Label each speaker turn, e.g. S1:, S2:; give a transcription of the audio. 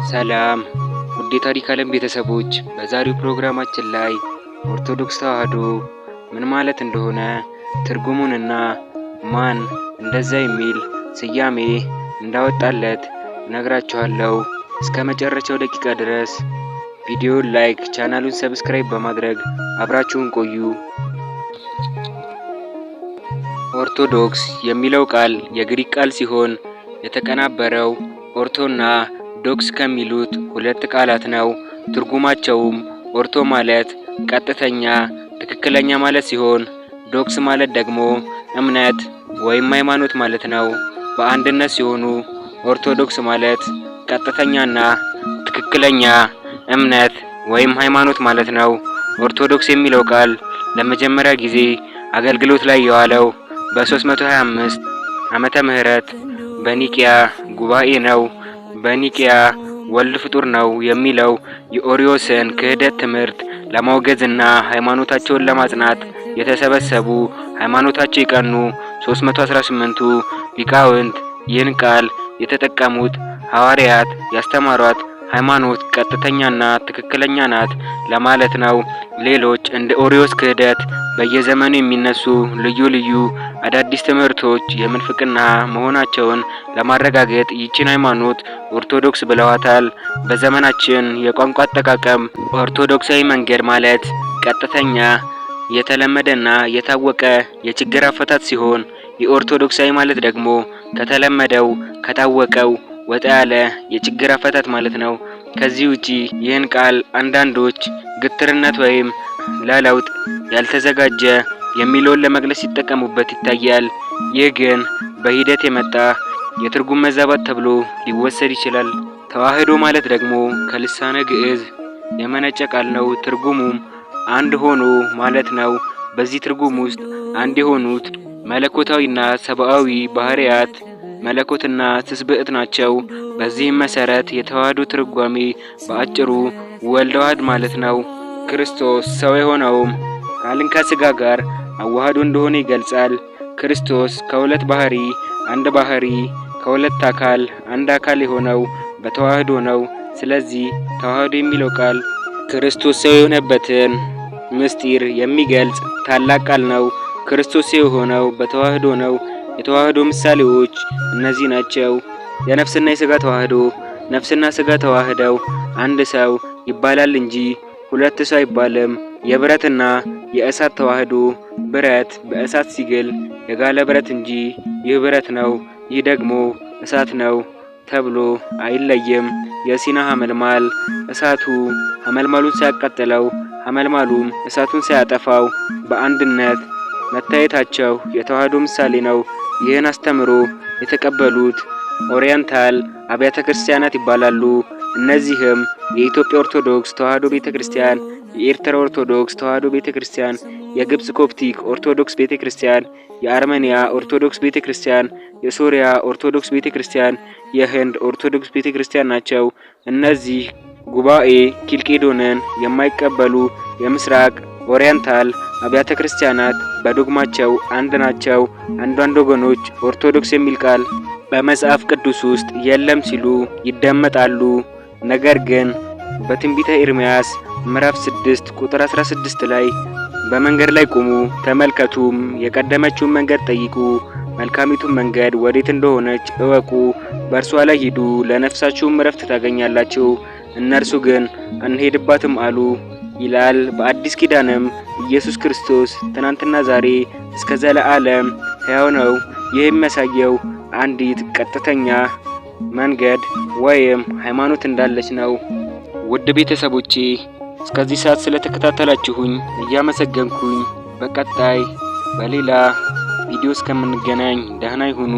S1: ሰላም ውድ የታሪክ ዓለም ቤተሰቦች፣ በዛሬው ፕሮግራማችን ላይ ኦርቶዶክስ ተዋህዶ ምን ማለት እንደሆነ ትርጉሙንና ማን እንደዛ የሚል ስያሜ እንዳወጣለት እነግራችኋለሁ። እስከ መጨረሻው ደቂቃ ድረስ ቪዲዮውን ላይክ፣ ቻናሉን ሰብስክራይብ በማድረግ አብራችሁን ቆዩ። ኦርቶዶክስ የሚለው ቃል የግሪክ ቃል ሲሆን የተቀናበረው ኦርቶና ዶክስ ከሚሉት ሁለት ቃላት ነው። ትርጉማቸውም ኦርቶ ማለት ቀጥተኛ፣ ትክክለኛ ማለት ሲሆን ዶክስ ማለት ደግሞ እምነት ወይም ሃይማኖት ማለት ነው። በአንድነት ሲሆኑ ኦርቶዶክስ ማለት ቀጥተኛና ትክክለኛ እምነት ወይም ሃይማኖት ማለት ነው። ኦርቶዶክስ የሚለው ቃል ለመጀመሪያ ጊዜ አገልግሎት ላይ የዋለው በ325 ዓመተ ምህረት በኒቂያ ጉባኤ ነው። በኒቂያ ወልድ ፍጡር ነው የሚለው የኦሪዮስን ክህደት ትምህርት ለማውገዝና ሃይማኖታቸውን ለማጽናት የተሰበሰቡ ሃይማኖታቸው የቀኑ 318ቱ ሊቃውንት ይህን ቃል የተጠቀሙት ሐዋርያት ያስተማሯት ሃይማኖት ቀጥተኛና ትክክለኛ ናት ለማለት ነው። ሌሎች እንደ ኦሪዮስ ክህደት በየዘመኑ የሚነሱ ልዩ ልዩ አዳዲስ ትምህርቶች የምንፍቅና መሆናቸውን ለማረጋገጥ ይህችን ሃይማኖት ኦርቶዶክስ ብለዋታል። በዘመናችን የቋንቋ አጠቃቀም ኦርቶዶክሳዊ መንገድ ማለት ቀጥተኛ፣ የተለመደና የታወቀ የችግር አፈታት ሲሆን የኦርቶዶክሳዊ ማለት ደግሞ ከተለመደው ከታወቀው ወጣ ያለ የችግር አፈታት ማለት ነው። ከዚህ ውጪ ይህን ቃል አንዳንዶች ግትርነት ወይም ለለውጥ ያልተዘጋጀ የሚለውን ለመግለጽ ሲጠቀሙበት ይታያል። ይህ ግን በሂደት የመጣ የትርጉም መዛባት ተብሎ ሊወሰድ ይችላል። ተዋህዶ ማለት ደግሞ ከልሳነ ግዕዝ የመነጨ ቃል ነው። ትርጉሙም አንድ ሆኖ ማለት ነው። በዚህ ትርጉም ውስጥ አንድ የሆኑት መለኮታዊና ሰብአዊ ባህሪያት መለኮትና ትስብእት ናቸው። በዚህም መሰረት የተዋህዶ ትርጓሜ በአጭሩ ወልድ ዋህድ ማለት ነው። ክርስቶስ ሰው የሆነውም ቃልን ከሥጋ ጋር አዋህዶ እንደሆነ ይገልጻል። ክርስቶስ ከሁለት ባህሪ አንድ ባህሪ፣ ከሁለት አካል አንድ አካል የሆነው በተዋህዶ ነው። ስለዚህ ተዋህዶ የሚለው ቃል ክርስቶስ ሰው የሆነበትን ምስጢር የሚገልጽ ታላቅ ቃል ነው። ክርስቶስ ሰው የሆነው በተዋህዶ ነው። የተዋህዶ ምሳሌዎች እነዚህ ናቸው። የነፍስና የሥጋ ተዋህዶ። ነፍስና ሥጋ ተዋህደው አንድ ሰው ይባላል እንጂ ሁለት ሰው አይባልም። የብረትና የእሳት ተዋህዶ። ብረት በእሳት ሲግል የጋለ ብረት እንጂ ይህ ብረት ነው፣ ይህ ደግሞ እሳት ነው ተብሎ አይለይም። የሲና ሐመልማል። እሳቱ ሐመልማሉን ሳያቃጥለው፣ ሐመልማሉም እሳቱን ሳያጠፋው በአንድነት መታየታቸው የተዋህዶ ምሳሌ ነው። ይህን አስተምሮ የተቀበሉት ኦሪየንታል አብያተ ክርስቲያናት ይባላሉ። እነዚህም የኢትዮጵያ ኦርቶዶክስ ተዋህዶ ቤተክርስቲያን፣ የኤርትራ ኦርቶዶክስ ተዋህዶ ቤተክርስቲያን፣ የግብጽ ኮፕቲክ ኦርቶዶክስ ቤተክርስቲያን፣ የአርሜኒያ ኦርቶዶክስ ቤተክርስቲያን፣ የሶሪያ ኦርቶዶክስ ቤተክርስቲያን፣ የህንድ ኦርቶዶክስ ቤተክርስቲያን ናቸው። እነዚህ ጉባኤ ኪልቄዶንን የማይቀበሉ የምስራቅ ኦሪየንታል አብያተ ክርስቲያናት በዶግማቸው አንድ ናቸው። አንዳንድ ወገኖች ኦርቶዶክስ የሚል ቃል በመጽሐፍ ቅዱስ ውስጥ የለም ሲሉ ይደመጣሉ። ነገር ግን በትንቢተ ኤርምያስ ምዕራፍ 6 ቁጥር 16 ላይ በመንገድ ላይ ቁሙ ተመልከቱም፣ የቀደመችውን መንገድ ጠይቁ፣ መልካሚቱን መንገድ ወዴት እንደሆነች እወቁ፣ በእርሷ ላይ ሂዱ፣ ለነፍሳችሁም እረፍት ታገኛላችሁ። እነርሱ ግን አንሄድባትም አሉ ይላል። በአዲስ ኪዳንም ኢየሱስ ክርስቶስ ትናንትና ዛሬ እስከ ዘለዓለም ሕያው ነው። ይህ የሚያሳየው አንዲት ቀጥተኛ መንገድ ወይም ሃይማኖት እንዳለች ነው። ውድ ቤተሰቦቼ እስከዚህ ሰዓት ስለተከታተላችሁኝ እያመሰገንኩኝ በቀጣይ በሌላ ቪዲዮ እስከምንገናኝ ደህና ይሁኑ።